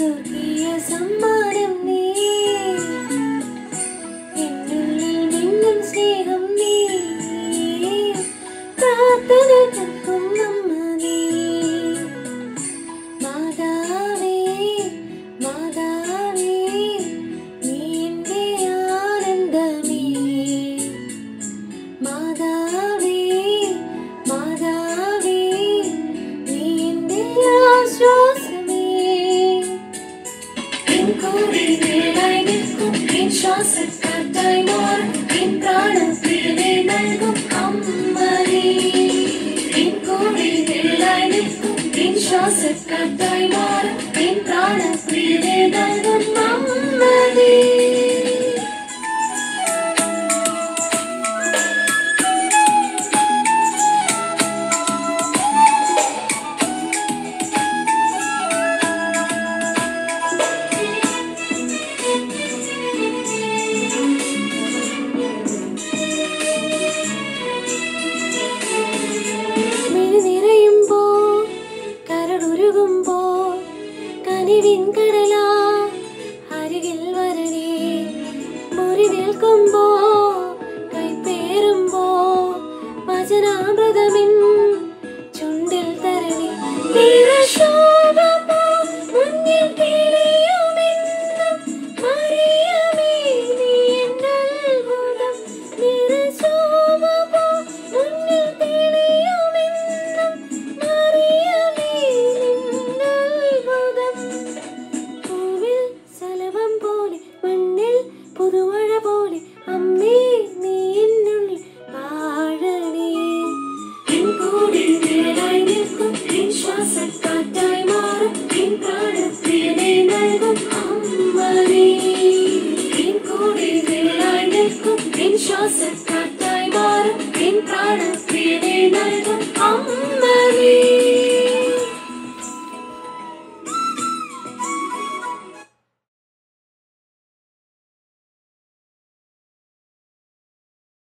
സ്വർഗീയ സമ്മാനം നീ എന്നുള്ളിൽ മിന്നും സ്നേഹം നീ പ്രാർത്ഥന കേൾക്കും അമ്മ നീ മാതാവേ മാതാവേ നീ എൻ്റെ ആനന്ദമേ മാതാവേ മാതാവേ നീ എൻ്റെ ആശ്വാസമേ എൻ കൂടെ നിഴലായി നിൽക്കും എൻ ശ്വാസക്കാറ്റായി മാറും എൻ പ്രാണപ്രിയനെ നൽകും അമ്മ നീ എൻ കൂടെ നിഴലായി നിൽക്കും എൻ ശ്വാസക്കാറ്റായി മാറും എൻ പ്രാണപ്രിയനെ നൽകും അമ്മ നീ കനിവിൻ കടലാ അരികിൽ വരണേ മുറിവേൽക്കുമ്പോ കൈപ്പേറുമ്പോ വചനാമൃതമിൻ ചുണ്ടിൽ തരണേ നിറശോഭ മുന്നിൽ തെളിയുമെന്നും മറിയമേ നീ എന്നത്ഭുതം നിറശോഭ മുന്നിൽ തെളിയുമെന്നും മറിയമേ പൂവിൽ സലഭം പോലെ മണ്ണിൽ പുതുമഴ പോലെ അമ്മേ നീ എന്നുള്ളിൽ വാഴണേ എൻ കൂടെ നിഴലായി നിൽക്കും എൻ ശ്വാസക്കാറ്റായി മാറും എൻ പ്രാണപ്രിയനെ നൽകും അമ്മ നീ എൻ കൂടെ നിഴലായി നിൽക്കും എൻ ശ്വാസ